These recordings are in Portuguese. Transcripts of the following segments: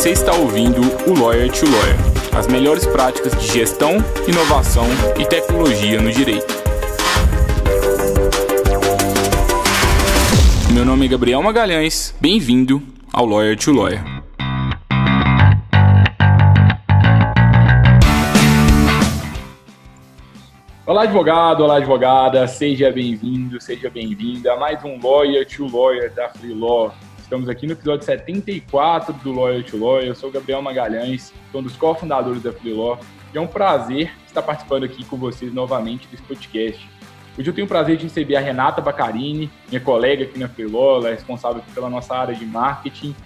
Você está ouvindo o Lawyer to Lawyer, as melhores práticas de gestão, inovação e tecnologia no direito. Meu nome é Gabriel Magalhães, bem-vindo ao Lawyer to Lawyer. Olá, advogado, olá, advogada, seja bem-vindo, seja bem-vinda a mais um Lawyer to Lawyer da Freelaw. Estamos aqui no episódio 74 do Lawyer to Lawyer. Eu sou o Gabriel Magalhães, sou um dos cofundadores da Freelaw e é um prazer estar participando aqui com vocês novamente desse podcast. Hoje eu tenho o prazer de receber a Renata Baccarini, minha colega aqui na Freelaw, ela é responsável pela nossa área de marketing.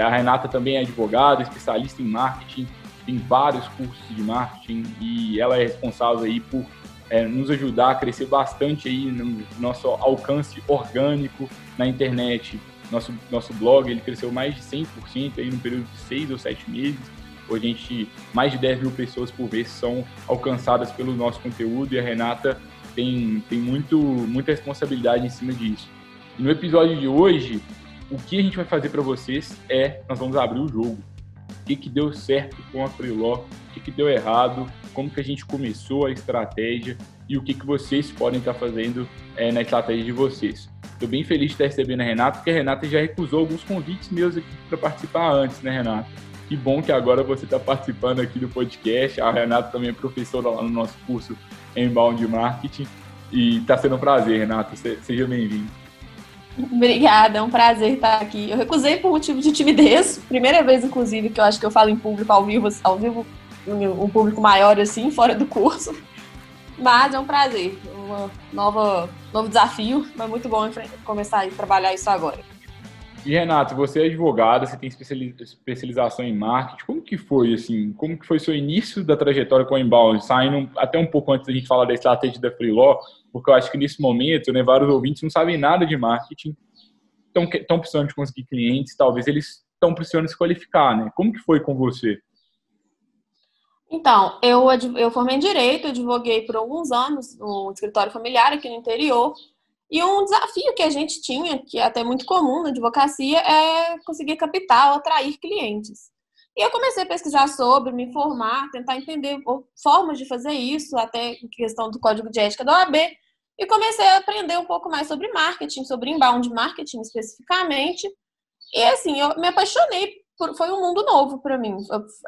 A Renata também é advogada, especialista em marketing, tem vários cursos de marketing e ela é responsável aí por nos ajudar a crescer bastante aí no nosso alcance orgânico na internet. Nosso blog ele cresceu mais de 100% aí no período de 6 ou 7 meses. Hoje mais de 10 mil pessoas por vez são alcançadas pelo nosso conteúdo e a Renata tem muita responsabilidade em cima disso. E no episódio de hoje, o que a gente vai fazer para vocês nós vamos abrir o jogo. O que deu certo com a Freelaw, o que deu errado, como que a gente começou a estratégia e o que vocês podem estar fazendo na estratégia de vocês. Estou bem feliz de estar recebendo a Renata, porque a Renata já recusou alguns convites meus aqui para participar antes, né, Renata? Que bom que agora você está participando aqui do podcast. A Renata também é professora lá no nosso curso Inbound Marketing e está sendo um prazer, Renata. Seja bem-vinda. Obrigada, é um prazer estar aqui. Eu recusei por motivo de timidez. Primeira vez, inclusive, que eu acho que eu falo em público ao vivo, um público maior, assim, fora do curso. Mas é um prazer, novo desafio, mas muito bom começar a trabalhar isso agora. E, Renato, você é advogada, você tem especialização em marketing. Como que foi, assim, como que foi seu início da trajetória com a Inbound? Saindo até um pouco antes da gente falar da estratégia da Freelaw, porque eu acho que nesse momento, né, vários ouvintes não sabem nada de marketing, estão precisando de conseguir clientes, talvez eles estão precisando se qualificar, né? Como que foi com você? Então, eu formei em Direito, advoguei por alguns anos no escritório familiar aqui no interior. E um desafio que a gente tinha, que é até muito comum na advocacia, é conseguir capital, atrair clientes. E eu comecei a pesquisar sobre, me informar, tentar entender formas de fazer isso, até em questão do código de ética da OAB, e comecei a aprender um pouco mais sobre marketing, sobre inbound marketing especificamente. E assim, eu me apaixonei, foi um mundo novo para mim.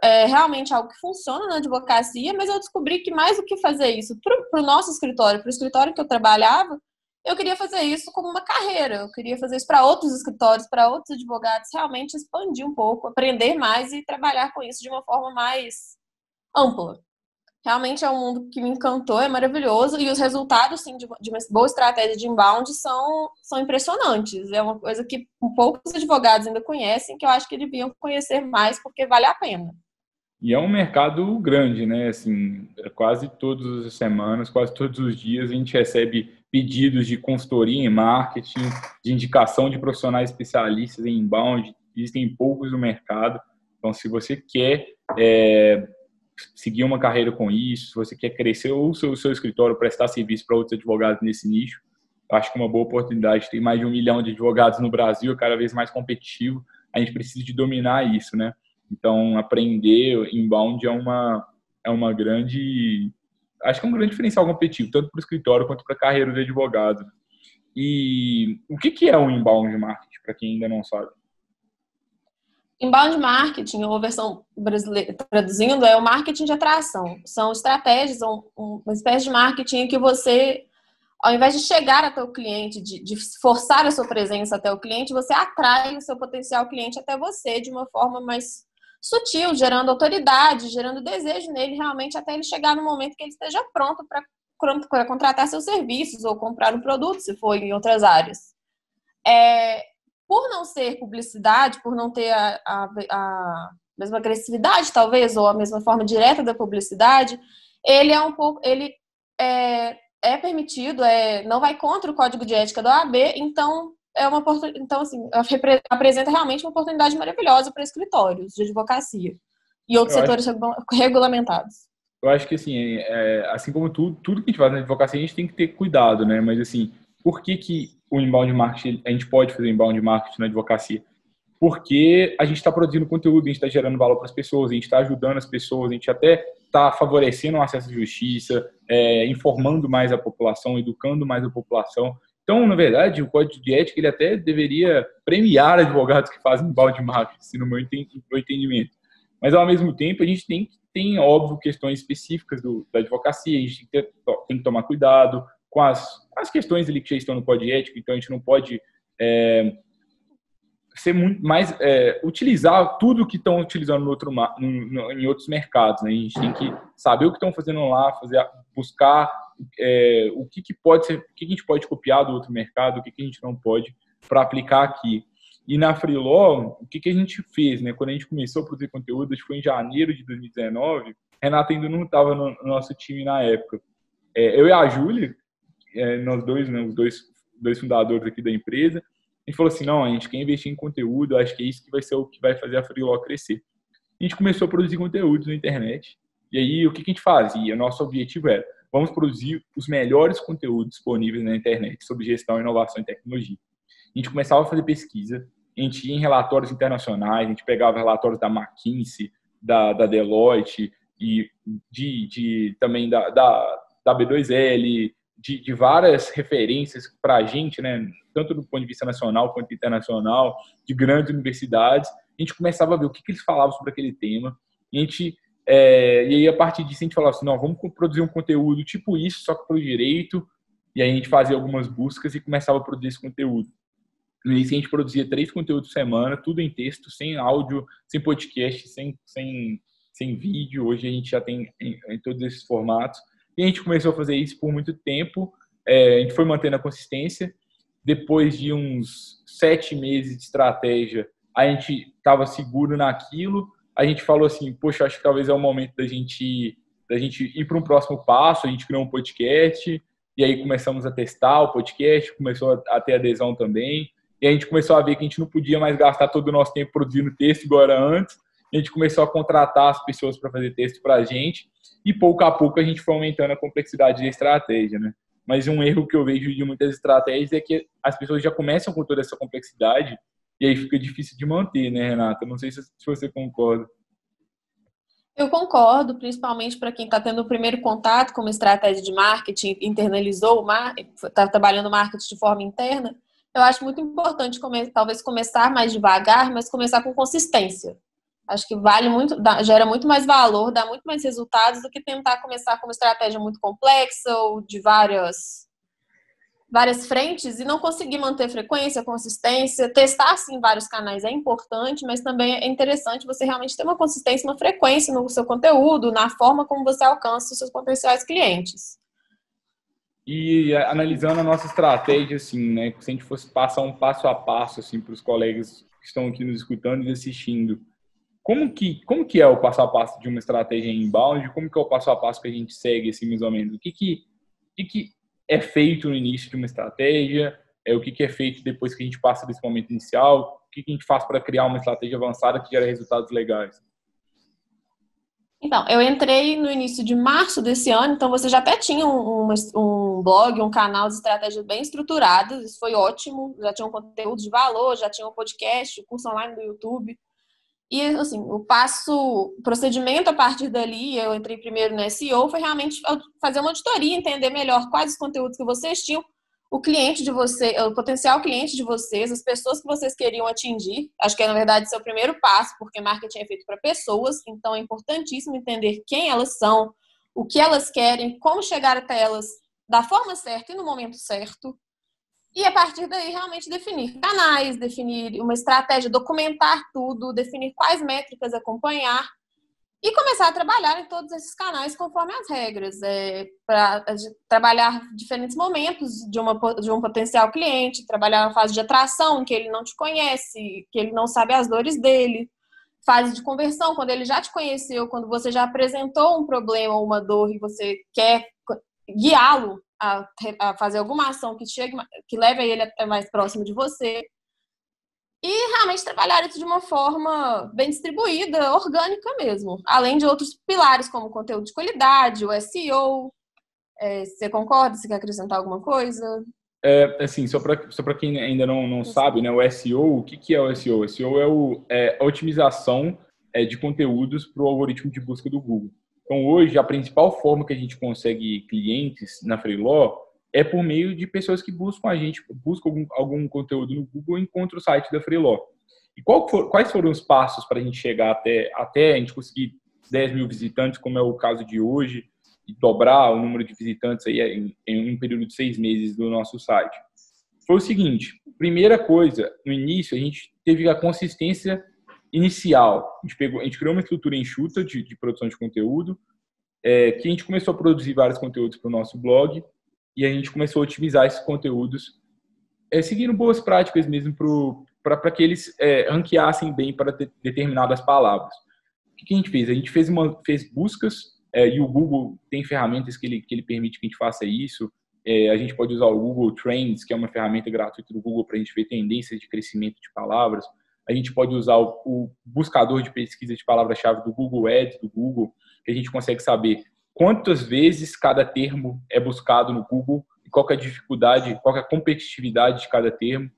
É realmente algo que funciona na advocacia, mas eu descobri que mais do que fazer isso para o nosso escritório, para o escritório que eu trabalhava, eu queria fazer isso como uma carreira, eu queria fazer isso para outros escritórios, para outros advogados, realmente expandir um pouco, aprender mais e trabalhar com isso de uma forma mais ampla. Realmente é um mundo que me encantou, é maravilhoso e os resultados sim, de uma boa estratégia de inbound são impressionantes. É uma coisa que poucos advogados ainda conhecem, que eu acho que deviam conhecer mais porque vale a pena. E é um mercado grande, né? Assim, quase todas as semanas, quase todos os dias a gente recebe pedidos de consultoria em marketing, de indicação de profissionais especialistas em inbound. Existem poucos no mercado. Então, se você quer seguir uma carreira com isso, se você quer crescer o seu escritório, prestar serviço para outros advogados nesse nicho, eu acho que é uma boa oportunidade. Tem mais de 1 milhão de advogados no Brasil, é cada vez mais competitivo. A gente precisa de dominar isso, né? Então, aprender inbound é uma grande... Acho que é um grande diferencial competitivo, tanto para o escritório quanto para a carreira de advogado. E o que é um inbound marketing, para quem ainda não sabe? Inbound marketing, ou versão brasileira traduzindo, é o marketing de atração. São estratégias, uma espécie de marketing que você, ao invés de chegar até o cliente, de forçar a sua presença até o cliente, você atrai o seu potencial cliente até você de uma forma mais sutil, gerando autoridade, gerando desejo nele realmente até ele chegar no momento que ele esteja pronto para contratar seus serviços ou comprar um produto, se for em outras áreas. Por não ser publicidade, por não ter a mesma agressividade, talvez, ou a mesma forma direta da publicidade, ele é permitido, não vai contra o código de ética da OAB, então apresenta realmente uma oportunidade maravilhosa para escritórios de advocacia e outros setores regulamentados. Eu acho que, assim como tudo que a gente faz na advocacia, a gente tem que ter cuidado, né? Mas, assim, por que o inbound marketing, a gente pode fazer inbound marketing na advocacia? porque a gente está produzindo conteúdo, a gente está gerando valor para as pessoas, a gente está ajudando as pessoas, a gente até está favorecendo o acesso à justiça, informando mais a população, educando mais a população. Então, na verdade, o Código de Ética ele até deveria premiar advogados que fazem balde marketing, no meu entendimento. Mas, ao mesmo tempo, a gente tem óbvio, questões específicas da advocacia, a gente tem que tomar cuidado com as questões ali que já estão no Código de Ética, então a gente não pode ser muito mais utilizar tudo que estão utilizando em outros mercados, né? A gente tem que saber o que estão fazendo lá, buscar o que pode ser, o que a gente pode copiar do outro mercado, o que a gente não pode para aplicar aqui. E na Freeló, o que a gente fez, né? Quando a gente começou a produzir conteúdo, acho que foi em janeiro de 2019, Renata ainda não estava no nosso time na época. Eu e a Júlia, nós dois, né, os dois fundadores aqui da empresa, a gente falou assim, não, a gente quer investir em conteúdo, acho que é isso que vai ser o que vai fazer a Freeló crescer. A gente começou a produzir conteúdo na internet, e aí o que a gente fazia? Nosso objetivo era, vamos produzir os melhores conteúdos disponíveis na internet sobre gestão, inovação e tecnologia. A gente começava a fazer pesquisa, a gente ia em relatórios internacionais, a gente pegava relatórios da McKinsey, da Deloitte, e também da B2L, de várias referências para a gente, né, tanto do ponto de vista nacional quanto internacional, de grandes universidades. A gente começava a ver o que eles falavam sobre aquele tema. E aí, a partir disso, a gente falava assim, não, vamos produzir um conteúdo tipo isso, só que para o direito. E aí a gente fazia algumas buscas e começava a produzir esse conteúdo. No início, a gente produzia 3 conteúdos por semana, tudo em texto, sem áudio, sem podcast, sem vídeo. Hoje a gente já tem em todos esses formatos. E a gente começou a fazer isso por muito tempo. A gente foi mantendo a consistência. Depois de uns 7 meses de estratégia, a gente estava seguro naquilo. A gente falou assim, poxa, acho que talvez é o momento da gente ir para um próximo passo. A gente criou um podcast. E aí começamos a testar o podcast. Começou a ter adesão também. E a gente começou a ver que a gente não podia mais gastar todo o nosso tempo produzindo texto igual era antes. A gente começou a contratar as pessoas para fazer texto para a gente. E pouco a pouco a gente foi aumentando a complexidade da estratégia, né? Mas um erro que eu vejo de muitas estratégias é que as pessoas já começam com toda essa complexidade e aí fica difícil de manter, né, Renata? Não sei se você concorda. Eu concordo, principalmente para quem está tendo o primeiro contato com uma estratégia de marketing, internalizou o marketing, está trabalhando marketing de forma interna. Eu acho muito importante talvez começar mais devagar, mas começar com consistência. Acho que vale muito, gera muito mais valor, dá muito mais resultados do que tentar começar com uma estratégia muito complexa ou de várias frentes e não conseguir manter frequência, consistência. Testar, sim, vários canais é importante, mas também é interessante você realmente ter uma consistência, uma frequência no seu conteúdo, na forma como você alcança os seus potenciais clientes. E analisando a nossa estratégia, assim, né, se a gente fosse passar um passo a passo assim, para os colegas que estão aqui nos escutando e assistindo, como que é o passo a passo de uma estratégia em inbound? Como que é o passo a passo que a gente segue, assim, mais ou menos? O que é feito no início de uma estratégia? O que é feito depois que a gente passa desse momento inicial? O que a gente faz para criar uma estratégia avançada que gera resultados legais? Então, eu entrei no início de março desse ano, então você já até tinha um blog, um canal de estratégias bem estruturados, isso foi ótimo, já tinha um conteúdo de valor, já tinha um podcast, curso online do YouTube. E, assim, o procedimento a partir dali, eu entrei primeiro no SEO, foi realmente fazer uma auditoria, entender melhor quais os conteúdos que vocês tinham, o cliente de você, o potencial cliente de vocês, as pessoas que vocês queriam atingir. Acho que é, na verdade, seu primeiro passo, porque marketing é feito para pessoas, então é importantíssimo entender quem elas são, o que elas querem, como chegar até elas da forma certa e no momento certo. E a partir daí realmente definir canais, definir uma estratégia, documentar tudo, definir quais métricas acompanhar e começar a trabalhar em todos esses canais conforme as regras, para trabalhar diferentes momentos de um potencial cliente, trabalhar na fase de atração, em que ele não te conhece, que ele não sabe as dores dele, fase de conversão, quando ele já te conheceu, quando você já apresentou um problema ou uma dor e você quer guiá-lo a fazer alguma ação que leve ele até mais próximo de você. E realmente trabalhar isso de uma forma bem distribuída, orgânica mesmo. Além de outros pilares, como o conteúdo de qualidade, o SEO. Você concorda? Você quer acrescentar alguma coisa? Assim, só para quem ainda não sabe, né, o SEO, o que é o SEO? O SEO a otimização de conteúdos para o algoritmo de busca do Google. Então, hoje, a principal forma que a gente consegue clientes na Freeló é por meio de pessoas que buscam a gente, buscam algum conteúdo no Google e encontram o site da Freeló. E quais foram os passos para a gente chegar até a gente conseguir 10 mil visitantes, como é o caso de hoje, e dobrar o número de visitantes aí em um período de 6 meses do nosso site? Foi o seguinte: primeira coisa, no início, a gente teve a consistência inicial. A gente criou uma estrutura enxuta de produção de conteúdo, que a gente começou a produzir vários conteúdos para o nosso blog, e a gente começou a otimizar esses conteúdos, seguindo boas práticas mesmo para que eles ranqueassem bem para determinadas palavras. O que a gente fez? A gente fez buscas, e o Google tem ferramentas que ele permite que a gente faça isso. A gente pode usar o Google Trends, que é uma ferramenta gratuita do Google para a gente ver tendências de crescimento de palavras. A gente pode usar o buscador de pesquisa de palavra-chave do Google Ads, do Google, que a gente consegue saber quantas vezes cada termo é buscado no Google e qual é a dificuldade, qual é a competitividade de cada termo.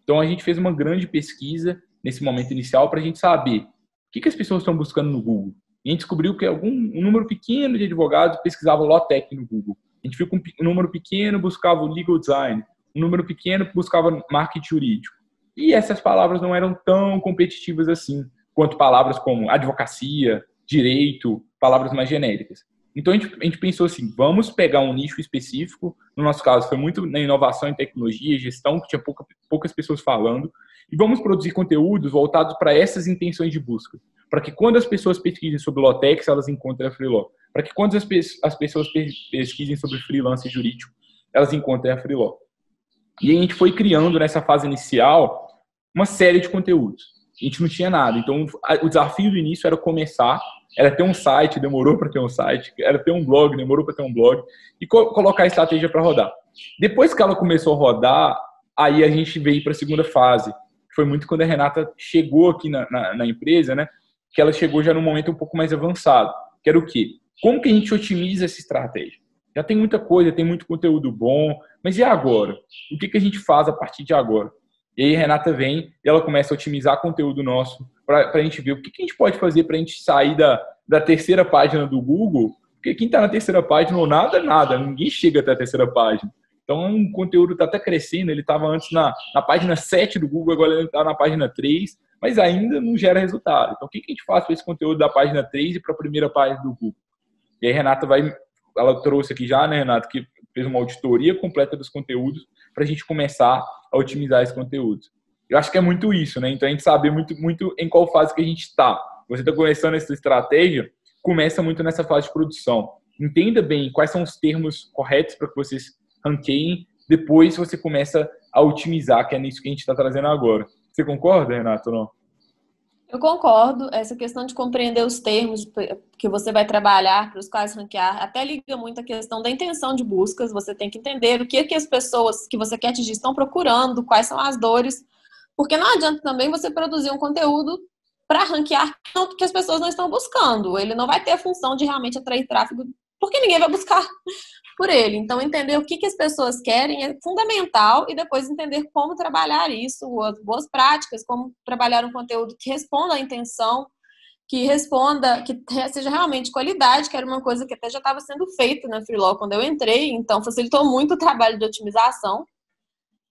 Então, a gente fez uma grande pesquisa nesse momento inicial para a gente saber o que as pessoas estão buscando no Google. E a gente descobriu que um número pequeno de advogados pesquisava o Lawtech no Google. A gente viu que um número pequeno buscava o legal design, um número pequeno buscava marketing jurídico. E essas palavras não eram tão competitivas assim, quanto palavras como advocacia, direito, palavras mais genéricas. Então, a gente pensou assim, vamos pegar um nicho específico, no nosso caso foi muito na inovação em tecnologia e gestão, que tinha poucas pessoas falando, e vamos produzir conteúdos voltados para essas intenções de busca, para que quando as pessoas pesquisem sobre Lawtech, elas encontrem a Freeló, para que quando as pessoas pesquisem sobre freelance jurídico, elas encontrem a Freeló. E a gente foi criando nessa fase inicial uma série de conteúdos. A gente não tinha nada. Então, o desafio do início era começar, era ter um site, demorou para ter um site, era ter um blog, demorou para ter um blog, e colocar a estratégia para rodar. Depois que ela começou a rodar, aí a gente veio para a segunda fase, que foi muito quando a Renata chegou aqui na empresa, né? Que ela chegou já num momento um pouco mais avançado, que era o quê? Como que a gente otimiza essa estratégia? Já tem muita coisa, tem muito conteúdo bom, mas e agora? O que a gente faz a partir de agora? E aí a Renata vem e ela começa a otimizar conteúdo nosso para a gente ver o que a gente pode fazer para a gente sair da terceira página do Google, porque quem está na terceira página ou nada, ninguém chega até a terceira página. Então, o conteúdo está até crescendo, ele estava antes na página 7 do Google, agora ele está na página 3, mas ainda não gera resultado. Então, o que a gente faz para esse conteúdo da página 3 e para a primeira página do Google? E aí a Renata ela trouxe aqui já, né, Renata, que fez uma auditoria completa dos conteúdos para a gente começar a otimizar esses conteúdos. Eu acho que é muito isso, né? Então, a gente saber muito em qual fase que a gente está. Você está começando essa estratégia, começa muito nessa fase de produção. Entenda bem quais são os termos corretos para que vocês ranqueiem, depois você começa a otimizar, que é nisso que a gente está trazendo agora. Você concorda, Renata, ou não? Eu concordo. Essa questão de compreender os termos que você vai trabalhar, para os quais ranquear, até liga muito a questão da intenção de buscas. Você tem que entender o que as pessoas que você quer atingir estão procurando, quais são as dores. Porque não adianta também você produzir um conteúdo para ranquear que as pessoas não estão buscando. Ele não vai ter a função de realmente atrair tráfego, porque ninguém vai buscar por ele. Então, entender o que as pessoas querem é fundamental e depois entender como trabalhar isso, as boas práticas, como trabalhar um conteúdo que responda à intenção, que responda, que seja realmente qualidade, que era uma coisa que até já estava sendo feita na Freeló quando eu entrei, então facilitou muito o trabalho de otimização.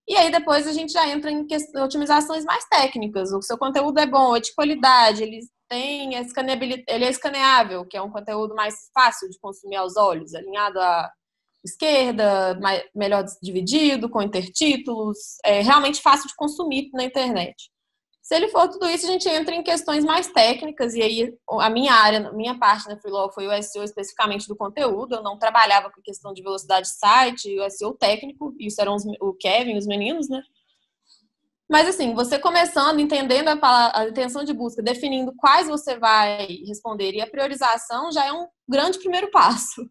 E aí depois a gente já entra em otimizações mais técnicas. O seu conteúdo é bom, é de qualidade, ele é escaneável, que é um conteúdo mais fácil de consumir aos olhos, alinhado à esquerda, melhor dividido, com intertítulos, é realmente fácil de consumir na internet. Se ele for tudo isso, a gente entra em questões mais técnicas, e aí a minha parte na Freeló foi o SEO especificamente do conteúdo. Eu não trabalhava com questão de velocidade de site, o SEO técnico, isso eram o Kevin, os meninos, né? Mas assim, você começando, entendendo a intenção de busca, definindo quais você vai responder e a priorização já é um grande primeiro passo.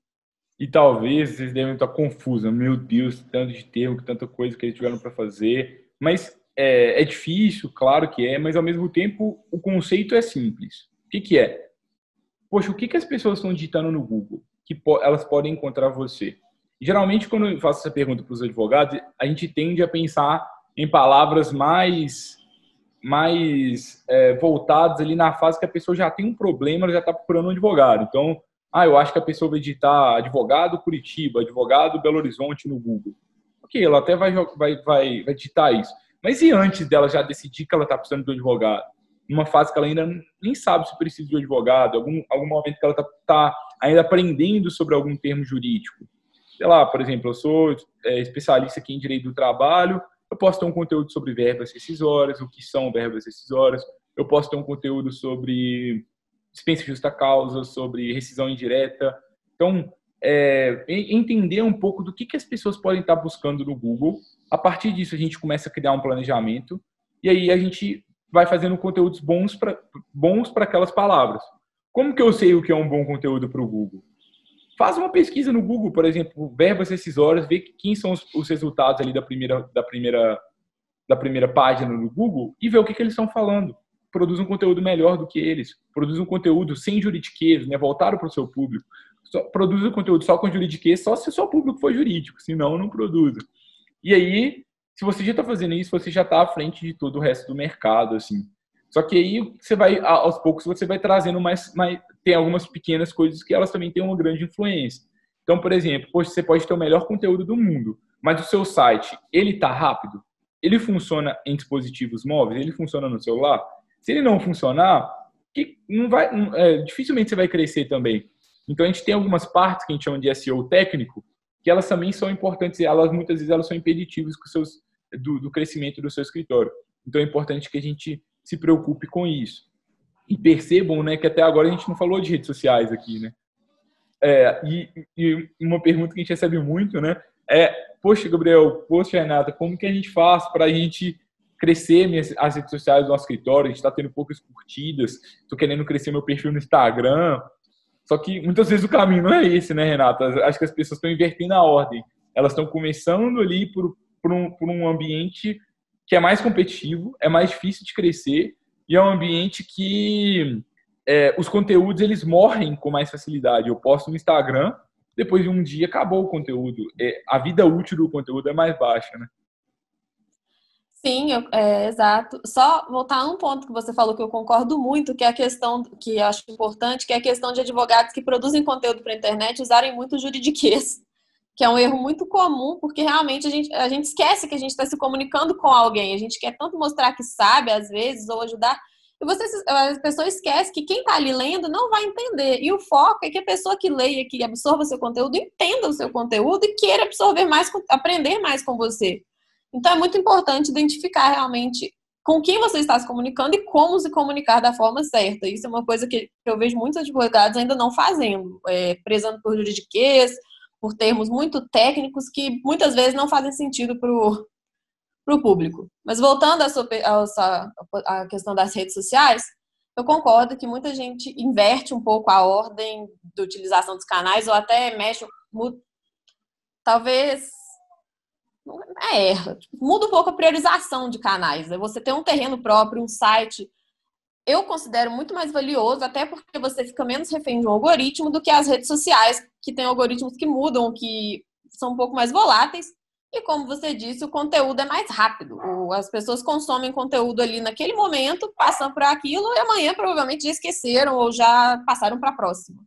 E talvez vocês devem estar confusos. Meu Deus, tanto de termo, tanta coisa que eles tiveram para fazer. Mas é difícil, claro que é, mas ao mesmo tempo o conceito é simples. O que é? Poxa, o que as pessoas estão digitando no Google que elas podem encontrar você? Geralmente, quando eu faço essa pergunta para os advogados, a gente tende a pensar em palavras mais voltadas ali na fase que a pessoa já tem um problema, ela já está procurando um advogado. Então, eu acho que a pessoa vai digitar advogado Curitiba, advogado Belo Horizonte no Google. Ok, ela até vai digitar isso. Mas e antes dela já decidir que ela está precisando de um advogado? Numa fase que ela ainda nem sabe se precisa de um advogado, algum momento que ela está ainda aprendendo sobre algum termo jurídico. Sei lá, por exemplo, eu sou especialista aqui em direito do trabalho, eu posso ter um conteúdo sobre verbas rescisórias, o que são verbas rescisórias, eu posso ter um conteúdo sobre dispensa de justa causa, sobre rescisão indireta. Então, entender um pouco do que as pessoas podem estar buscando no Google. A partir disso, a gente começa a criar um planejamento e aí a gente vai fazendo conteúdos bons para aquelas palavras. Como que eu sei o que é um bom conteúdo para o Google? Faz uma pesquisa no Google, por exemplo, verbas rescisórias, vê quem são os resultados ali da primeira página no Google e vê o que eles estão falando. Produz um conteúdo melhor do que eles. Produz um conteúdo sem juridiquês, né, voltado para o seu público. Produz um conteúdo só com juridiquês, só se o seu público for jurídico, senão não produza. E aí, se você já está fazendo isso, você já está à frente de todo o resto do mercado, assim. Só que aí, você vai, aos poucos, você vai trazendo tem algumas pequenas coisas que elas também têm uma grande influência. Então, por exemplo, você pode ter o melhor conteúdo do mundo, mas o seu site, ele está rápido? Ele funciona em dispositivos móveis? Ele funciona no celular? Se ele não funcionar, dificilmente você vai crescer também. Então, a gente tem algumas partes que a gente chama de SEO técnico, que elas também são importantes e muitas vezes elas são impeditivas do crescimento do seu escritório. Então, é importante que a gente se preocupe com isso. E percebam, né, que até agora a gente não falou de redes sociais aqui, né? E uma pergunta que a gente recebe muito, né, poxa, Gabriel, poxa, Renata, como que a gente faz para a gente crescer as redes sociais do nosso escritório? A gente está tendo poucas curtidas, estou querendo crescer meu perfil no Instagram. Só que muitas vezes o caminho não é esse, né, Renata? Acho que as pessoas estão invertendo a ordem. Elas estão começando ali por um ambiente que é mais competitivo, é mais difícil de crescer e é um ambiente que os conteúdos eles morrem com mais facilidade. Eu posto no Instagram, depois de um dia acabou o conteúdo. A vida útil do conteúdo é mais baixa, né? Sim, exato. Só voltar a um ponto que você falou que eu concordo muito, que é a questão que eu acho importante, que é a questão de advogados que produzem conteúdo para a internet usarem muito juridiquês, que é um erro muito comum, porque realmente a gente esquece que a gente está se comunicando com alguém, a gente quer tanto mostrar que sabe, às vezes, ou ajudar, e a pessoa esquece que quem está ali lendo não vai entender, e o foco é que a pessoa que leia, que absorva o seu conteúdo, entenda o seu conteúdo e queira absorver mais, aprender mais com você. Então, é muito importante identificar realmente com quem você está se comunicando e como se comunicar da forma certa. Isso é uma coisa que eu vejo muitos advogados ainda não fazendo, prezando por juridiquês, por termos muito técnicos que muitas vezes não fazem sentido para o público. Mas voltando à questão das redes sociais, eu concordo que muita gente inverte um pouco a ordem de utilização dos canais ou até mexe, talvez... muda um pouco a priorização de canais. Você ter um terreno próprio, um site, eu considero muito mais valioso, até porque você fica menos refém de um algoritmo do que as redes sociais, que tem algoritmos que mudam, que são um pouco mais voláteis. E como você disse, o conteúdo é mais rápido. As pessoas consomem conteúdo ali naquele momento, passam por aquilo e amanhã provavelmente já esqueceram ou já passaram para a próxima.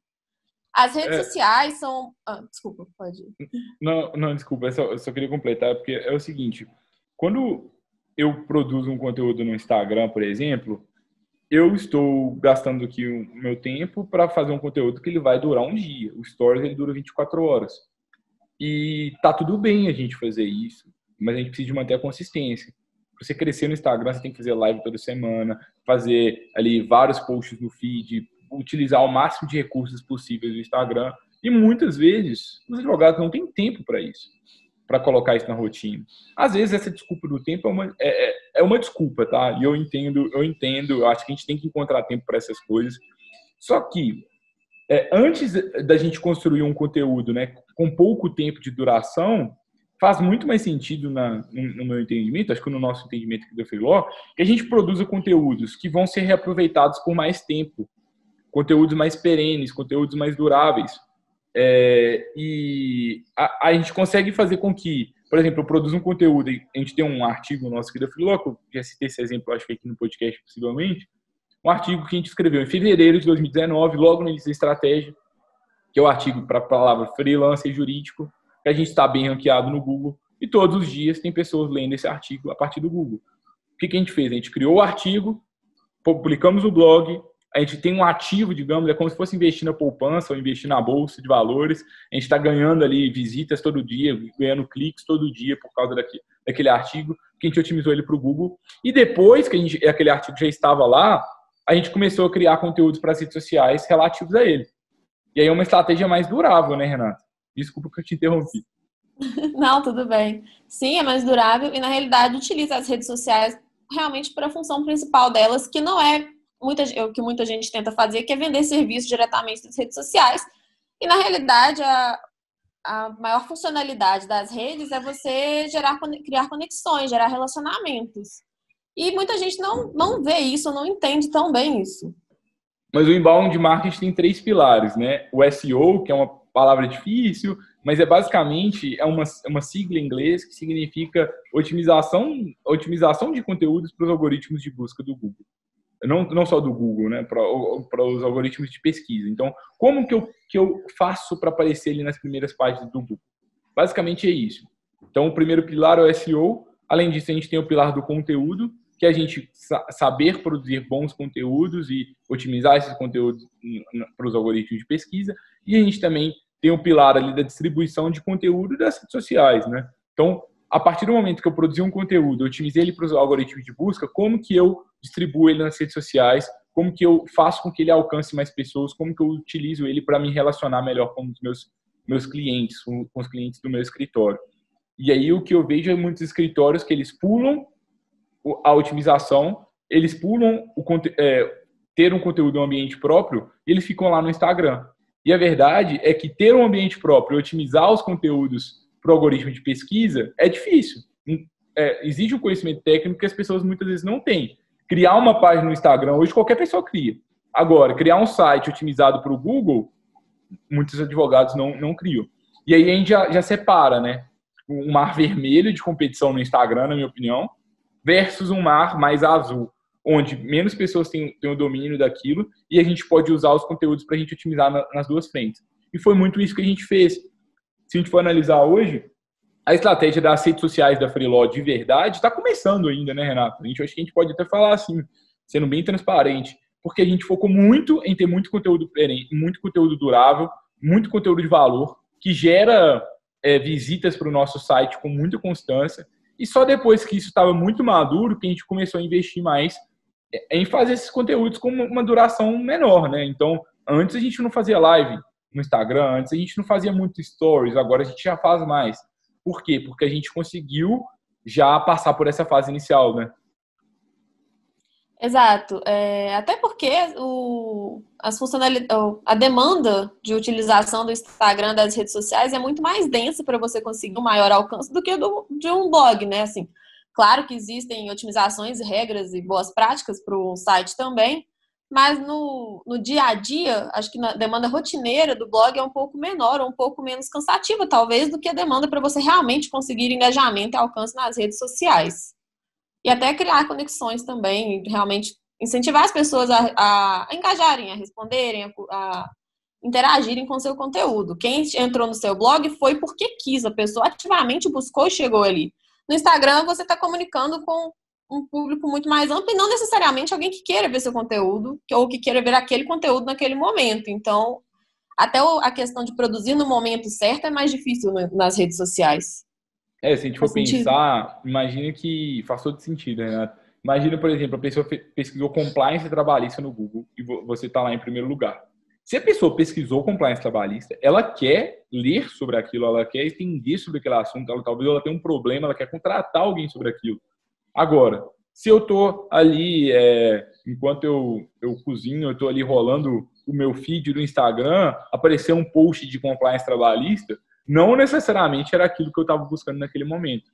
As redes sociais são... desculpa, pode ir. Não, desculpa, eu só queria completar, porque é o seguinte, quando eu produzo um conteúdo no Instagram, por exemplo, eu estou gastando aqui o meu tempo para fazer um conteúdo que ele vai durar um dia. O Stories, ele dura 24 horas. E tá tudo bem a gente fazer isso, mas a gente precisa de manter a consistência. Para você crescer no Instagram, você tem que fazer live toda semana, fazer ali vários posts no feed, utilizar o máximo de recursos possíveis do Instagram. E muitas vezes os advogados não têm tempo para isso, para colocar isso na rotina. Às vezes essa desculpa do tempo é uma desculpa, tá? E eu entendo, eu acho que a gente tem que encontrar tempo para essas coisas. Só que antes da gente construir um conteúdo, né, com pouco tempo de duração, faz muito mais sentido no meu entendimento, acho que no nosso entendimento aqui da Freeló, que a gente produza conteúdos que vão ser reaproveitados por mais tempo, conteúdos mais perenes, conteúdos mais duráveis. E a gente consegue fazer com que, por exemplo, eu produzo um conteúdo, a gente tem um artigo nosso aqui da Freeló, já citei esse exemplo, acho que aqui no podcast, possivelmente, um artigo que a gente escreveu em fevereiro de 2019, logo no início da estratégia, que é o artigo para a palavra freelancer jurídico, que a gente está bem ranqueado no Google, e todos os dias tem pessoas lendo esse artigo a partir do Google. O que a gente fez? A gente criou o artigo, publicamos o blog, a gente tem um ativo, digamos, é como se fosse investir na poupança ou investir na bolsa de valores. A gente está ganhando ali visitas todo dia, ganhando cliques todo dia por causa daquele artigo, que a gente otimizou ele para o Google. E depois que aquele artigo já estava lá, a gente começou a criar conteúdos para as redes sociais relativos a ele. E aí é uma estratégia mais durável, né, Renata? Desculpa que eu te interrompi. Não, tudo bem. Sim, é mais durável e, na realidade, utiliza as redes sociais realmente para a função principal delas, que não é o que muita gente tenta fazer, que é vender serviço diretamente das redes sociais. E, na realidade, a maior funcionalidade das redes é você criar conexões, gerar relacionamentos. E muita gente não vê isso, não entende tão bem isso. Mas o inbound marketing tem 3 pilares, né? O SEO, que é uma palavra difícil, mas basicamente uma sigla em inglês que significa otimização de conteúdos para os algoritmos de busca do Google. Não só do Google, né? Para os algoritmos de pesquisa. Então, como que eu faço para aparecer ali nas primeiras páginas do Google? Basicamente é isso. Então, o primeiro pilar é o SEO. Além disso, a gente tem o pilar do conteúdo, que é a gente saber produzir bons conteúdos e otimizar esses conteúdos para os algoritmos de pesquisa. E a gente também tem o pilar ali da distribuição de conteúdo das redes sociais, né? Então, a partir do momento que eu produzi um conteúdo, eu otimizei ele para os algoritmos de busca, como que eu distribuo ele nas redes sociais, como que eu faço com que ele alcance mais pessoas, como que eu utilizo ele para me relacionar melhor com os meus clientes, com os clientes do meu escritório. E aí o que eu vejo é muitos escritórios que eles pulam a otimização, eles pulam ter um conteúdo no ambiente próprio e eles ficam lá no Instagram. E a verdade é que ter um ambiente próprio e otimizar os conteúdos para o algoritmo de pesquisa é difícil. Exige um conhecimento técnico que as pessoas muitas vezes não têm. Criar uma página no Instagram, hoje qualquer pessoa cria. Agora, criar um site otimizado para o Google, muitos advogados não criam. E aí a gente já separa, né? Um mar vermelho de competição no Instagram, na minha opinião, versus um mar mais azul, onde menos pessoas têm o domínio daquilo e a gente pode usar os conteúdos para a gente otimizar nas duas frentes. E foi muito isso que a gente fez. Se a gente for analisar hoje, a estratégia das redes sociais da Freeló de verdade está começando ainda, né, Renato? Acho que a gente pode até falar assim, sendo bem transparente, porque a gente focou muito em ter muito conteúdo perene, muito conteúdo durável, muito conteúdo de valor, que gera visitas para o nosso site com muita constância. E só depois que isso estava muito maduro que a gente começou a investir mais em fazer esses conteúdos com uma duração menor, né? Então, antes a gente não fazia live no Instagram, antes a gente não fazia muito stories, agora a gente já faz mais. Por quê? Porque a gente conseguiu já passar por essa fase inicial, né? Exato. Até porque a demanda de utilização do Instagram, das redes sociais, é muito mais densa para você conseguir um maior alcance do que de um blog, né? Assim, claro que existem otimizações, regras e boas práticas para o site também, mas no dia a dia, acho que na demanda rotineira do blog é um pouco menor, ou um pouco menos cansativa, talvez, do que a demanda para você realmente conseguir engajamento e alcance nas redes sociais. E até criar conexões também, realmente incentivar as pessoas a engajarem, a responderem, a interagirem com o seu conteúdo. Quem entrou no seu blog foi porque quis, a pessoa ativamente buscou e chegou ali. No Instagram, você está comunicando com um público muito mais amplo e não necessariamente alguém que queira ver seu conteúdo ou que queira ver aquele conteúdo naquele momento. Então, até a questão de produzir no momento certo é mais difícil nas redes sociais. Se a gente for pensar, imagina que faz todo sentido, né? Imagina, por exemplo, a pessoa pesquisou compliance trabalhista no Google e você está lá em primeiro lugar. Se a pessoa pesquisou compliance trabalhista, ela quer ler sobre aquilo, ela quer entender sobre aquele assunto, talvez ela tenha um problema, ela quer contratar alguém sobre aquilo. Agora, se eu estou ali, enquanto eu cozinho, eu estou ali rolando o meu feed do Instagram, apareceu um post de compliance trabalhista, não necessariamente era aquilo que eu estava buscando naquele momento.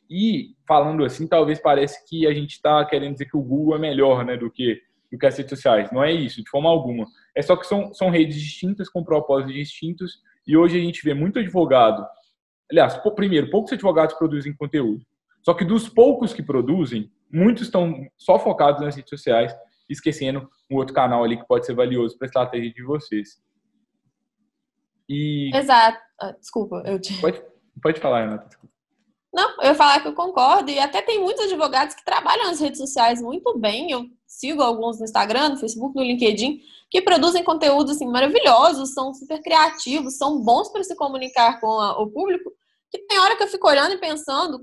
E, falando assim, talvez pareça que a gente está querendo dizer que o Google é melhor, né, do que as redes sociais. Não é isso, de forma alguma. É só que são redes distintas, com propósitos distintos, E hoje a gente vê muito advogado, aliás, primeiro, poucos advogados produzem conteúdo. Só que dos poucos que produzem, muitos estão só focados nas redes sociais, esquecendo um outro canal ali que pode ser valioso para a estratégia de vocês. Exato. Desculpa, Pode falar, Renata. Desculpa. Não, eu ia falar que eu concordo, e até tem muitos advogados que trabalham nas redes sociais muito bem. Eu sigo alguns no Instagram, no Facebook, no LinkedIn, que produzem conteúdos assim, maravilhosos, são super criativos, são bons para se comunicar com o público, que tem hora que eu fico olhando e pensando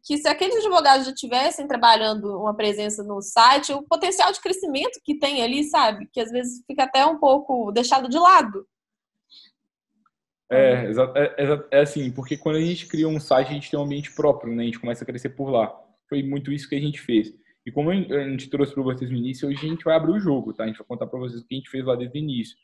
que se aqueles advogados já estivessem trabalhando uma presença no site, o potencial de crescimento que tem ali, sabe? Que às vezes fica até um pouco deixado de lado. É assim, porque quando a gente cria um site, a gente tem um ambiente próprio, né? A gente começa a crescer por lá. Foi muito isso que a gente fez. E como a gente trouxe para vocês no início, hoje a gente vai abrir o jogo, tá? A gente vai contar para vocês o que a gente fez lá desde o início.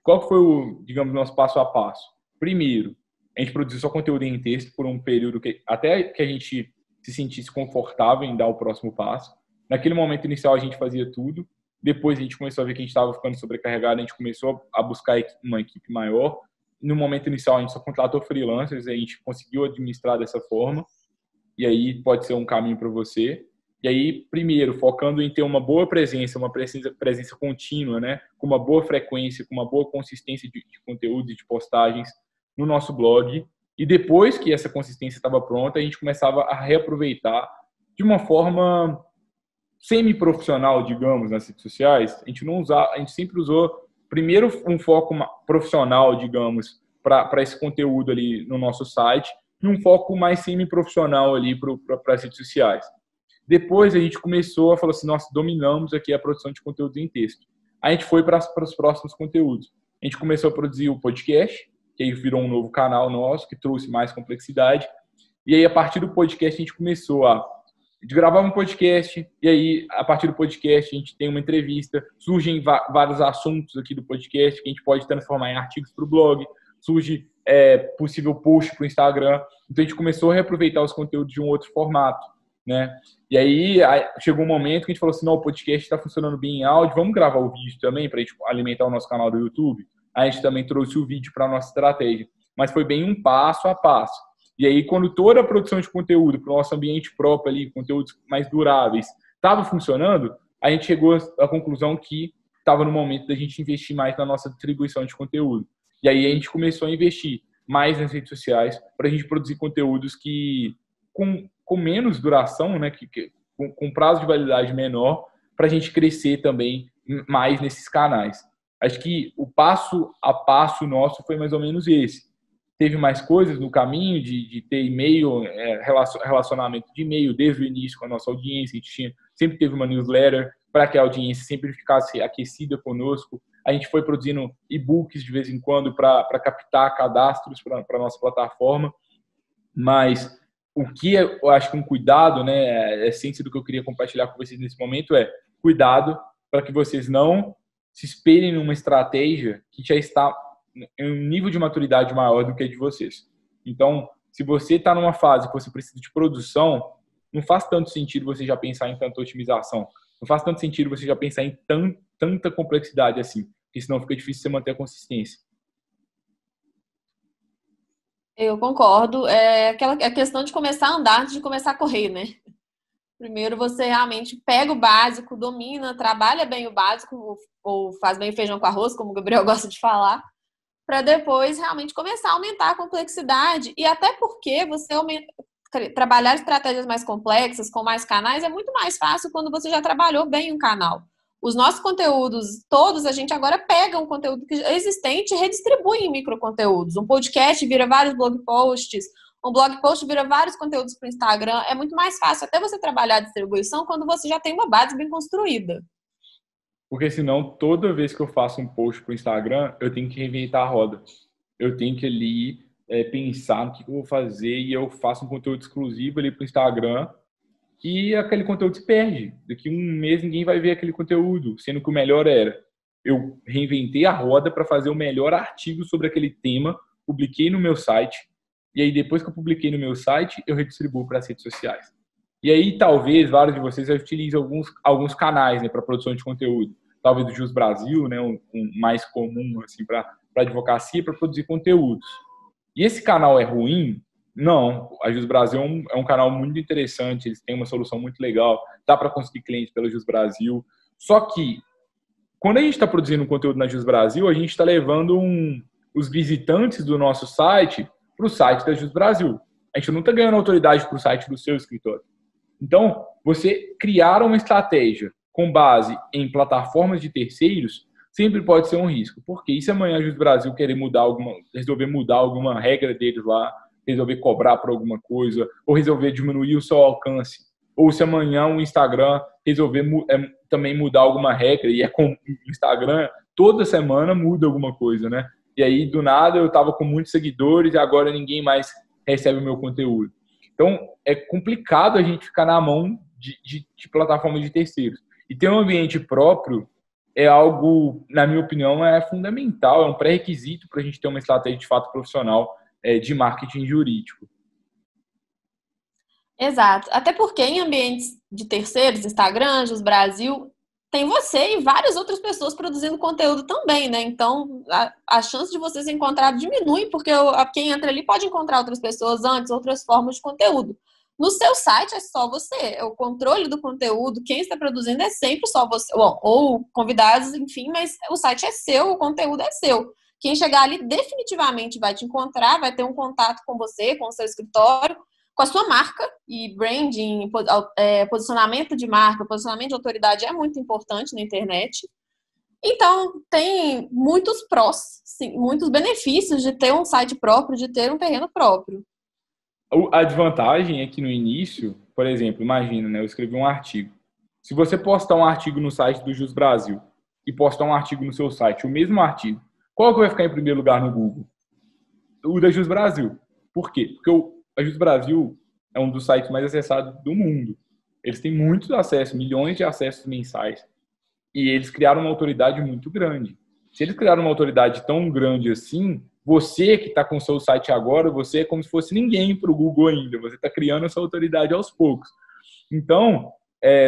Qual foi o, digamos, nosso passo a passo? Primeiro, a gente produziu só conteúdo em texto por um período até que a gente se sentisse confortável em dar o próximo passo. Naquele momento inicial, a gente fazia tudo. Depois, a gente começou a ver que a gente estava ficando sobrecarregado, a gente começou a buscar uma equipe maior. No momento inicial, a gente só contratou freelancers, a gente conseguiu administrar dessa forma, e aí pode ser um caminho para você. E aí, primeiro, focando em ter uma boa presença, uma presença contínua, né? Com uma boa frequência, com uma boa consistência de conteúdo e de postagens no nosso blog. E depois que essa consistência estava pronta, a gente começava a reaproveitar de uma forma semi-profissional, digamos, nas redes sociais. A gente sempre usou primeiro um foco profissional, digamos, para esse conteúdo ali no nosso site, e um foco mais semi-profissional ali para as redes sociais. Depois a gente começou a falar assim, nossa, dominamos aqui a produção de conteúdos em texto. A gente foi para os próximos conteúdos. A gente começou a produzir o podcast, que aí virou um novo canal nosso, que trouxe mais complexidade. E aí, a partir do podcast, a gente começou a gravar um podcast, e aí, a partir do podcast, a gente tem uma entrevista, surgem vários assuntos aqui do podcast que a gente pode transformar em artigos para o blog, surge possível post para o Instagram. Então, a gente começou a reaproveitar os conteúdos de um outro formato, né? E aí, chegou um momento que a gente falou assim, não, o podcast está funcionando bem em áudio, vamos gravar o vídeo também para a gente alimentar o nosso canal do YouTube? Aí a gente também trouxe o vídeo para a nossa estratégia. Mas foi bem um passo a passo. E aí, quando toda a produção de conteúdo para o nosso ambiente próprio ali, conteúdos mais duráveis, estava funcionando, a gente chegou à conclusão que estava no momento da gente investir mais na nossa distribuição de conteúdo. E aí a gente começou a investir mais nas redes sociais para a gente produzir conteúdos que com menos duração, né, com prazo de validade menor, para a gente crescer também mais nesses canais. Acho que o passo a passo nosso foi mais ou menos esse. Teve mais coisas no caminho de ter e-mail, relacionamento de e-mail desde o início com a nossa audiência. A gente sempre teve uma newsletter para que a audiência sempre ficasse aquecida conosco. A gente foi produzindo e-books de vez em quando para captar cadastros para a nossa plataforma. Mas o que eu acho que um cuidado, né, a essência do que eu queria compartilhar com vocês nesse momento é cuidado para que vocês não se espelhem numa estratégia que já está em um nível de maturidade maior do que a de vocês. Então, se você está numa fase que você precisa de produção, não faz tanto sentido você já pensar em tanta otimização. Não faz tanto sentido você já pensar em tanta complexidade assim, porque senão fica difícil você manter a consistência. Eu concordo. É a questão de começar a andar antes de começar a correr, né? Primeiro você realmente pega o básico, domina, trabalha bem o básico, ou faz bem o feijão com arroz, como o Gabriel gosta de falar, para depois realmente começar a aumentar a complexidade. E até porque trabalhar estratégias mais complexas, com mais canais, é muito mais fácil quando você já trabalhou bem um canal. Os nossos conteúdos, todos, a gente agora pega um conteúdo existente e redistribui em microconteúdos. Um podcast vira vários blog posts, um blog post vira vários conteúdos para o Instagram. É muito mais fácil até você trabalhar a distribuição quando você já tem uma base bem construída. Porque senão, toda vez que eu faço um post para o Instagram, eu tenho que reinventar a roda. Eu tenho que ali pensar no que eu vou fazer e eu faço um conteúdo exclusivo ali para o Instagram e aquele conteúdo se perde. Daqui um mês ninguém vai ver aquele conteúdo, sendo que o melhor era eu reinventei a roda para fazer o melhor artigo sobre aquele tema, publiquei no meu site e aí depois que eu publiquei no meu site, eu redistribuo para as redes sociais. E aí, talvez, vários de vocês utilizem alguns canais, né, para produção de conteúdo. Talvez o Jus Brasil, né, um mais comum assim, para para advocacia para produzir conteúdos. E esse canal é ruim? Não. A Jus Brasil é um canal muito interessante, eles têm uma solução muito legal, dá para conseguir clientes pela Jus Brasil. Só que, quando a gente está produzindo conteúdo na Jus Brasil, a gente está levando os visitantes do nosso site para o site da Jus Brasil. A gente não está ganhando autoridade para o site do seu escritório. Então, você criar uma estratégia com base em plataformas de terceiros sempre pode ser um risco. Porque e se amanhã a Jus Brasil querer resolver mudar alguma regra deles lá, resolver cobrar por alguma coisa, ou resolver diminuir o seu alcance, ou se amanhã o Instagram resolver também mudar alguma regra, e com o Instagram toda semana muda alguma coisa, né? E aí, do nada, eu estava com muitos seguidores e agora ninguém mais recebe o meu conteúdo. Então, é complicado a gente ficar na mão de plataformas de terceiros. E ter um ambiente próprio é algo, na minha opinião, é fundamental, é um pré-requisito para a gente ter uma estratégia de fato profissional de marketing jurídico. Exato. Até porque em ambientes de terceiros, Instagram, Jus Brasil, tem você e várias outras pessoas produzindo conteúdo também, né? Então, a chance de você ser encontrado diminui, porque quem entra ali pode encontrar outras pessoas antes, outras formas de conteúdo. No seu site é só você. O controle do conteúdo, quem está produzindo é sempre só você. Bom, ou convidados, enfim, mas o site é seu, o conteúdo é seu. Quem chegar ali definitivamente vai te encontrar, vai ter um contato com você, com o seu escritório, com a sua marca, e branding, posicionamento de marca, posicionamento de autoridade é muito importante na internet. Então, tem muitos prós, sim, muitos benefícios de ter um site próprio, de ter um terreno próprio. A desvantagem é que no início, por exemplo, imagina, né, eu escrevi um artigo. Se você postar um artigo no site do Jus Brasil e postar um artigo no seu site, o mesmo artigo, qual que vai ficar em primeiro lugar no Google? O da Jus Brasil. Por quê? Porque a Jus Brasil é um dos sites mais acessados do mundo. Eles têm muitos acessos, milhões de acessos mensais. E eles criaram uma autoridade muito grande. Se eles criaram uma autoridade tão grande assim, você que está com o seu site agora, você é como se fosse ninguém para o Google ainda. Você está criando essa autoridade aos poucos. Então,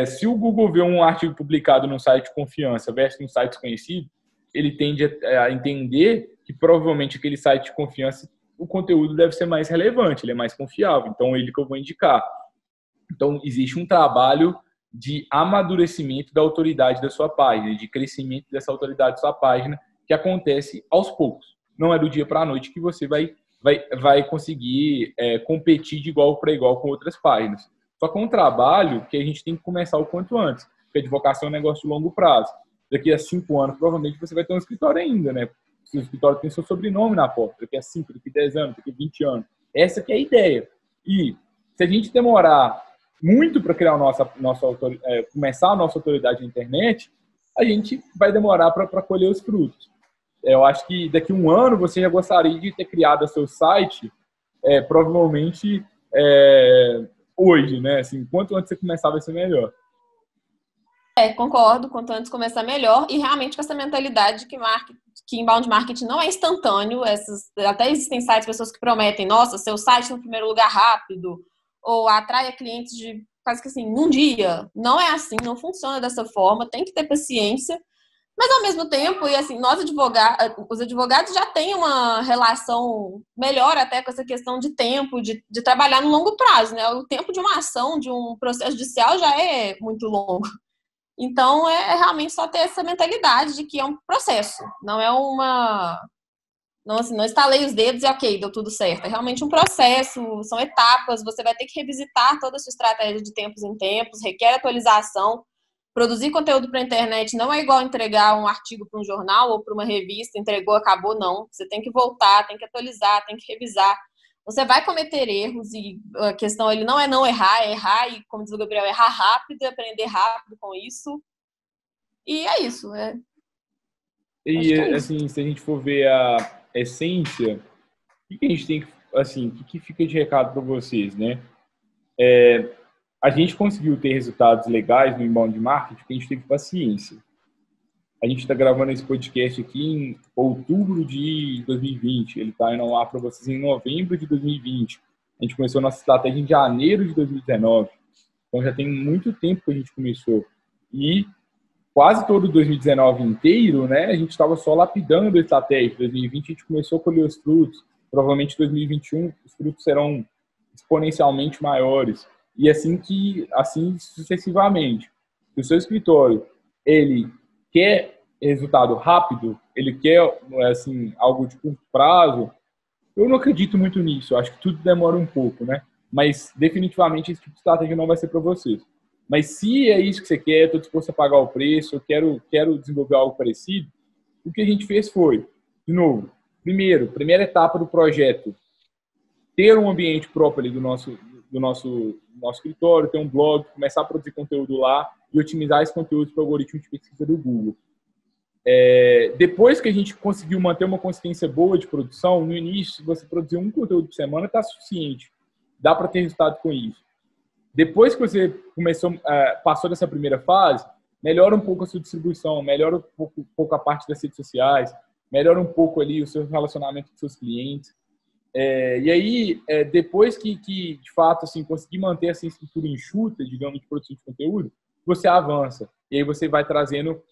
se o Google vê um artigo publicado num site de confiança versus num site desconhecido, ele tende a entender que provavelmente aquele site de confiança, o conteúdo deve ser mais relevante, ele é mais confiável. Então, ele que eu vou indicar. Então, existe um trabalho de amadurecimento da autoridade da sua página, de crescimento dessa autoridade da sua página, que acontece aos poucos. Não é do dia para a noite que você vai conseguir competir de igual para igual com outras páginas. Só que é um trabalho que a gente tem que começar o quanto antes, porque a advocacia é um negócio de longo prazo. Daqui a 5 anos, provavelmente, você vai ter um escritório ainda, né? Seu escritório tem seu sobrenome na porta, daqui a 5, daqui a 10 anos, daqui a 20 anos. Essa que é a ideia. E se a gente demorar muito para criar começar a nossa autoridade na internet, a gente vai demorar para colher os frutos. Eu acho que daqui a 1 ano você já gostaria de ter criado seu site, provavelmente hoje, né? Assim, quanto antes você começar vai ser melhor. Concordo, quanto antes começar melhor, e realmente com essa mentalidade que inbound marketing não é instantâneo. Até existem sites, pessoas que prometem, nossa, seu site no primeiro lugar rápido, ou atraia clientes de quase que assim, num dia. Não é assim, não funciona dessa forma, tem que ter paciência. Mas ao mesmo tempo, e assim, os advogados já têm uma relação melhor até com essa questão de tempo, de trabalhar no longo prazo, né? O tempo de uma ação, de um processo judicial já é muito longo. Então, é realmente só ter essa mentalidade de que é um processo, não é não estalei os dedos e ok, deu tudo certo. É realmente um processo, são etapas, você vai ter que revisitar toda a sua estratégia de tempos em tempos, requer atualização. Produzir conteúdo para a internet não é igual entregar um artigo para um jornal ou para uma revista, entregou, acabou, não. Você tem que voltar, tem que atualizar, tem que revisar. Você vai cometer erros e a questão ele não é não errar, é errar e, como diz o Gabriel, errar rápido e aprender rápido com isso. E é isso. E, assim, se a gente for ver a essência, o que a gente tem que, assim, o que fica de recado para vocês, né? A gente conseguiu ter resultados legais no inbound marketing porque a gente teve paciência. A gente está gravando esse podcast aqui em outubro de 2020. Ele está indo lá para vocês em novembro de 2020. A gente começou a nossa estratégia em janeiro de 2019. Então, já tem muito tempo que a gente começou. E quase todo 2019 inteiro, né, a gente estava só lapidando a estratégia. Em 2020 a gente começou a colher os frutos. Provavelmente em 2021 os frutos serão exponencialmente maiores. E assim sucessivamente. Se o seu escritório ele quer resultado rápido, ele quer assim, algo de curto prazo, eu não acredito muito nisso. Eu acho que tudo demora um pouco, né? Mas definitivamente esse tipo de estratégia não vai ser para vocês. Mas se é isso que você quer, estou disposto a pagar o preço, eu quero desenvolver algo parecido, o que a gente fez foi, de novo, primeira etapa do projeto, ter um ambiente próprio ali do nosso escritório, ter um blog, começar a produzir conteúdo lá e otimizar esse conteúdo para o algoritmo de pesquisa do Google. Depois que a gente conseguiu manter uma consistência boa de produção, no início, se você produzir um conteúdo por semana, está suficiente. Dá para ter resultado com isso. Depois que você passou dessa primeira fase, melhora um pouco a sua distribuição, melhora um pouco a parte das redes sociais, melhora um pouco ali o seu relacionamento com seus clientes. E aí, depois que de fato assim, conseguir manter essa estrutura enxuta, digamos, de produção de conteúdo, você avança. E aí você vai trazendo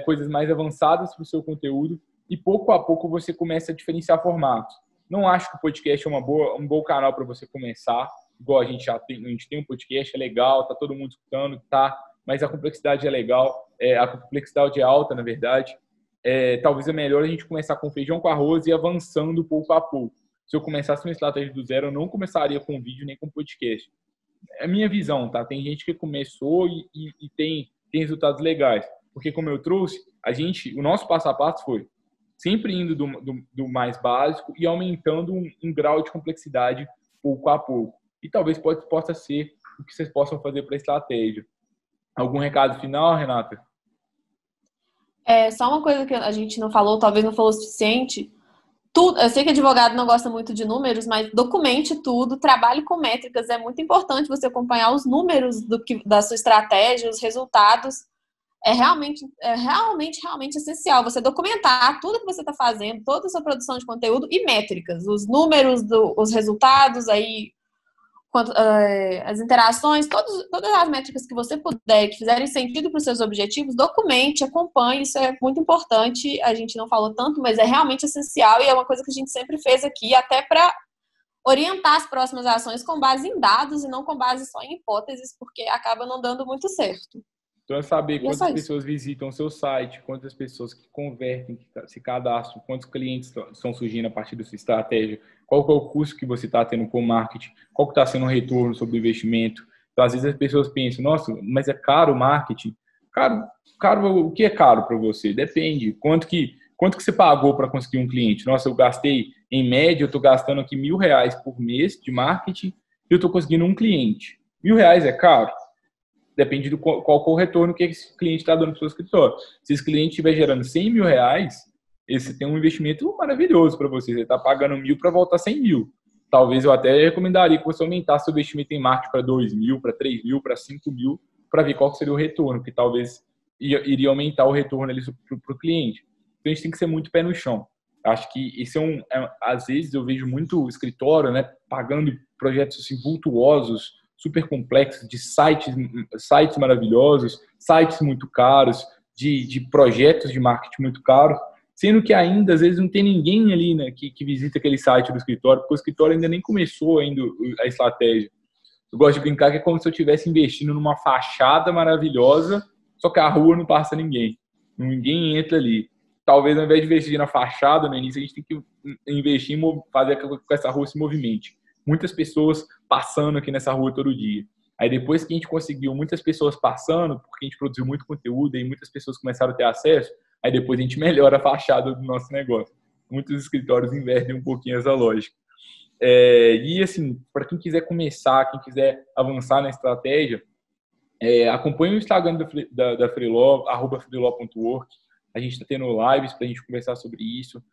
coisas mais avançadas para o seu conteúdo e pouco a pouco você começa a diferenciar formatos. Não acho que o podcast é um bom canal para você começar. Igual a gente tem um podcast, é legal, tá todo mundo escutando, tá? Mas a complexidade é legal, a complexidade é alta, na verdade. Talvez é melhor a gente começar com feijão com arroz e avançando pouco a pouco. Se eu começasse uma estratégia do zero, eu não começaria com vídeo nem com podcast. É a minha visão, tá? Tem gente que começou e tem resultados legais. Porque, como eu trouxe, o nosso passo a passo foi sempre indo do mais básico e aumentando um grau de complexidade pouco a pouco. E talvez possa ser o que vocês possam fazer para a estratégia. Algum recado final, Renata? Só uma coisa que a gente não falou, talvez não falou o suficiente. Eu sei que advogado não gosta muito de números, mas documente tudo, trabalhe com métricas. É muito importante você acompanhar os números da sua estratégia, os resultados. É realmente essencial você documentar tudo que você está fazendo, toda a sua produção de conteúdo e métricas, os números, os resultados, aí, as interações, todas as métricas que você puder, que fizerem sentido para os seus objetivos, documente, acompanhe, isso é muito importante. A gente não falou tanto, mas é realmente essencial e é uma coisa que a gente sempre fez aqui, até para orientar as próximas ações com base em dados e não com base só em hipóteses, porque acaba não dando muito certo. Então, é saber quantas pessoas visitam o seu site, quantas pessoas que convertem, que se cadastram, quantos clientes estão surgindo a partir da sua estratégia, qual que é o custo que você está tendo com o marketing, qual que está sendo o retorno sobre o investimento. Então, às vezes as pessoas pensam, nossa, mas é caro o marketing? Caro, o que é caro para você? Depende. Quanto que você pagou para conseguir um cliente? Nossa, eu gastei, em média, eu estou gastando aqui R$1.000 por mês de marketing e eu estou conseguindo um cliente. R$1.000 é caro? Depende do qual é o retorno que esse cliente está dando para o seu escritório. Se esse cliente estiver gerando R$100.000, esse tem um investimento maravilhoso para você. Você está pagando 1.000 para voltar 100.000. Talvez eu até recomendaria que você aumentasse seu investimento em marketing para 2.000, para 3.000, para 5.000, para ver qual seria o retorno, que talvez iria aumentar o retorno ali para o cliente. Então, a gente tem que ser muito pé no chão. Acho que isso às vezes eu vejo muito escritório, né, pagando projetos assim, vultuosos, super complexos, de sites maravilhosos, sites muito caros, de projetos de marketing muito caros, sendo que ainda, às vezes, não tem ninguém ali, né, que visita aquele site do escritório, porque o escritório ainda nem começou ainda a estratégia. Eu gosto de brincar que é como se eu estivesse investindo numa fachada maravilhosa, só que a rua não passa ninguém. Ninguém entra ali. Talvez, ao invés de investir na fachada, no início, a gente tem que investir em fazer com que essa rua se movimente. Muitas pessoas passando aqui nessa rua todo dia. Aí depois que a gente conseguiu muitas pessoas passando, porque a gente produziu muito conteúdo e muitas pessoas começaram a ter acesso, aí depois a gente melhora a fachada do nosso negócio. Muitos escritórios invertem um pouquinho essa lógica. E assim, para quem quiser começar, quem quiser avançar na estratégia, acompanhe o Instagram da Freeló, @freeló.work. A gente está tendo lives para a gente conversar sobre isso.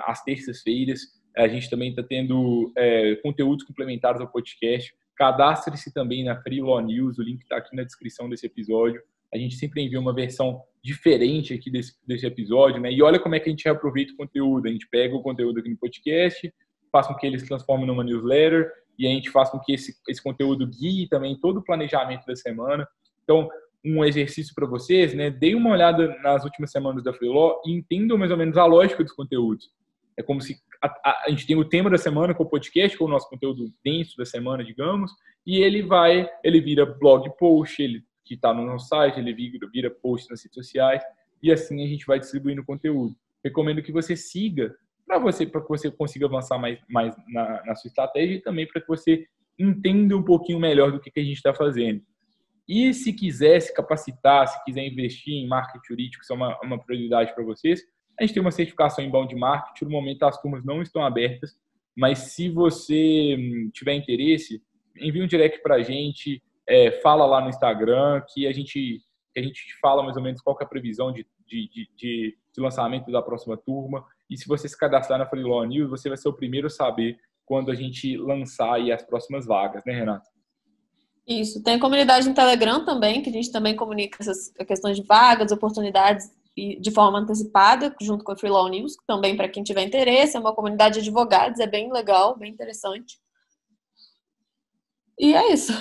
Às terças-feiras, a gente também está tendo conteúdos complementares ao podcast. Cadastre-se também na Freeló News, o link está aqui na descrição desse episódio. A gente sempre envia uma versão diferente aqui desse episódio, né? E olha como é que a gente reaproveita o conteúdo. A gente pega o conteúdo aqui no podcast, faz com que ele se transforme numa newsletter, e a gente faz com que esse conteúdo guie também todo o planejamento da semana. Então, um exercício para vocês, né? Deem uma olhada nas últimas semanas da Freeló e entendam mais ou menos a lógica dos conteúdos. É como se a gente tem o tema da semana, que é o podcast, que é o nosso conteúdo denso da semana, digamos, e ele vira blog post, ele que está no nosso site, ele vira post nas redes sociais, e assim a gente vai distribuindo conteúdo. Recomendo que você siga, para que você consiga avançar mais na sua estratégia e também para que você entenda um pouquinho melhor do que a gente está fazendo. E se quiser se capacitar, se quiser investir em marketing jurídico, isso é uma prioridade para vocês, a gente tem uma certificação em inbound marketing. No momento as turmas não estão abertas, mas se você tiver interesse, envie um direct para a gente, fala lá no Instagram, que a gente fala mais ou menos qual que é a previsão de lançamento da próxima turma. E se você se cadastrar na Freeló News, você vai ser o primeiro a saber quando a gente lançar aí as próximas vagas, né, Renata? Isso. Tem a comunidade no Telegram também, que a gente também comunica essas questões de vagas, oportunidades de forma antecipada, junto com a Freeló News, também para quem tiver interesse. É uma comunidade de advogados, é bem legal, bem interessante. E é isso.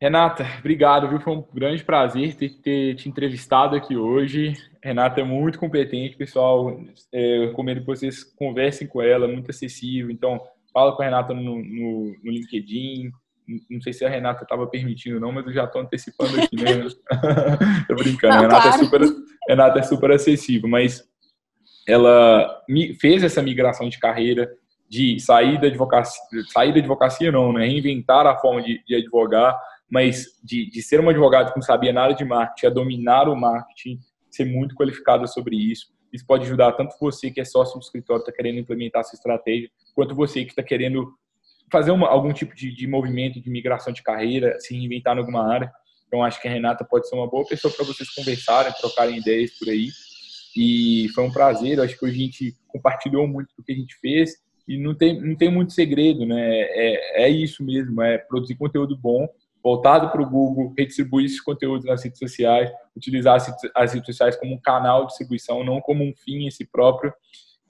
Renata, obrigado, viu? Foi um grande prazer ter te entrevistado aqui hoje. Renata é muito competente, pessoal. Eu recomendo que vocês conversem com ela, muito acessível. Então, fala com a Renata no LinkedIn. Não sei se a Renata estava permitindo, não, mas eu já estou antecipando aqui, né? Tô brincando. Não, Renata é super acessível, mas ela fez essa migração de carreira, de sair da advocacia não, né? Reinventar a forma de advogar, mas de ser uma advogada que não sabia nada de marketing, a dominar o marketing, ser muito qualificada sobre isso. Isso pode ajudar tanto você que é sócio do escritório, está querendo implementar essa estratégia, quanto você que está querendo fazer algum tipo de movimento de migração de carreira, se reinventar em alguma área. Então, acho que a Renata pode ser uma boa pessoa para vocês conversarem, trocarem ideias por aí. E foi um prazer. Eu acho que hoje a gente compartilhou muito do que a gente fez e não tem muito segredo, né? É isso mesmo, é produzir conteúdo bom, voltado para o Google, redistribuir esses conteúdos nas redes sociais, utilizar as redes sociais como um canal de distribuição, não como um fim em si próprio,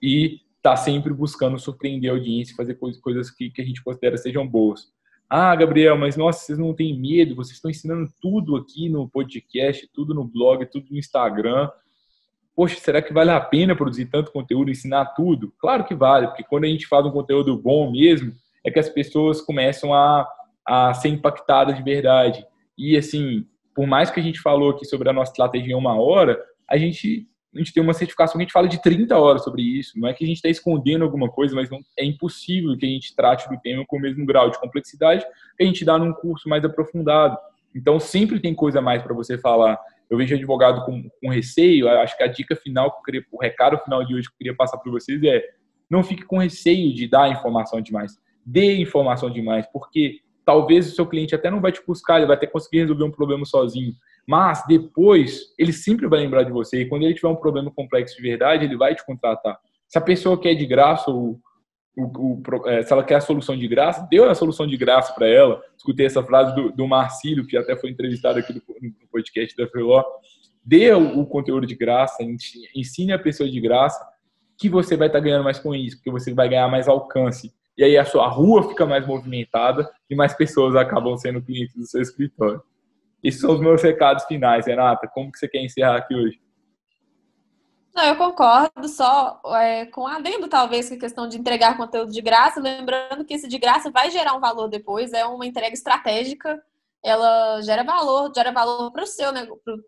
e tá sempre buscando surpreender a audiência, fazer coisas que a gente considera sejam boas. Ah, Gabriel, mas nossa, vocês não têm medo, vocês estão ensinando tudo aqui no podcast, tudo no blog, tudo no Instagram. Poxa, será que vale a pena produzir tanto conteúdo, ensinar tudo? Claro que vale, porque quando a gente faz um conteúdo bom mesmo, é que as pessoas começam a ser impactadas de verdade. E assim, por mais que a gente falou aqui sobre a nossa estratégia em 1 hora, a gente tem uma certificação que a gente fala de 30 horas sobre isso. Não é que a gente está escondendo alguma coisa, mas é impossível que a gente trate do tema com o mesmo grau de complexidade que a gente dá num curso mais aprofundado. Então, sempre tem coisa a mais para você falar. Eu vejo advogado com receio. Acho que a dica final, o recado final de hoje que eu queria passar para vocês é: não fique com receio de dar informação demais. Dê informação demais, porque talvez o seu cliente até não vai te buscar, ele vai até conseguir resolver um problema sozinho. Mas depois, ele sempre vai lembrar de você. E quando ele tiver um problema complexo de verdade, ele vai te contratar. Se a pessoa quer de graça, se ela quer a solução de graça, dê a solução de graça para ela. Escutei essa frase do Marcílio, que até foi entrevistado aqui no podcast da Freeló. Dê o conteúdo de graça, ensine a pessoa de graça, que você vai estar ganhando mais com isso, porque você vai ganhar mais alcance. E aí a sua rua fica mais movimentada e mais pessoas acabam sendo clientes do seu escritório. Esses são os meus recados finais, Renata. Como que você quer encerrar aqui hoje? Não, eu concordo, só com adendo, talvez, com a questão de entregar conteúdo de graça, lembrando que esse de graça vai gerar um valor depois, é uma entrega estratégica, ela gera valor para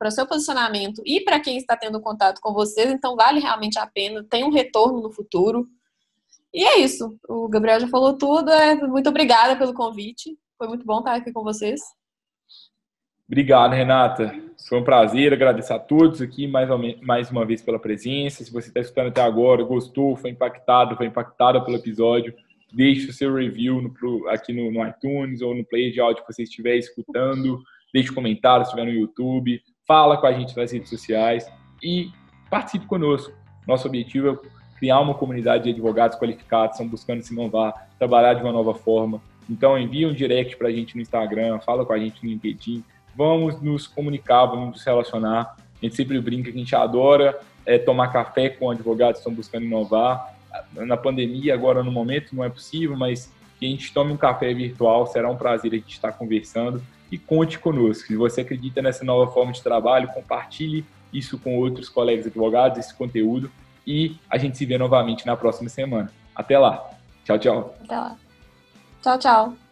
o seu posicionamento e para quem está tendo contato com vocês, então vale realmente a pena, tem um retorno no futuro. E é isso, o Gabriel já falou tudo, muito obrigada pelo convite, foi muito bom estar aqui com vocês. Obrigado, Renata. Foi um prazer, agradecer a todos aqui mais uma vez pela presença. Se você está escutando até agora, gostou, foi impactada pelo episódio, deixe o seu review aqui no iTunes ou no player de áudio que você estiver escutando. Deixe comentário se estiver no YouTube. Fala com a gente nas redes sociais e participe conosco. Nosso objetivo é criar uma comunidade de advogados qualificados, estão buscando se inovar, trabalhar de uma nova forma. Então, envie um direct para a gente no Instagram, fala com a gente no LinkedIn. Vamos nos comunicar, vamos nos relacionar. A gente sempre brinca que a gente adora tomar café com advogados que estão buscando inovar. Na pandemia, agora no momento, não é possível, mas que a gente tome um café virtual, será um prazer a gente estar conversando. e conte conosco. Se você acredita nessa nova forma de trabalho, compartilhe isso com outros colegas advogados, esse conteúdo, e a gente se vê novamente na próxima semana. Até lá. Tchau, tchau. Até lá. Tchau, tchau.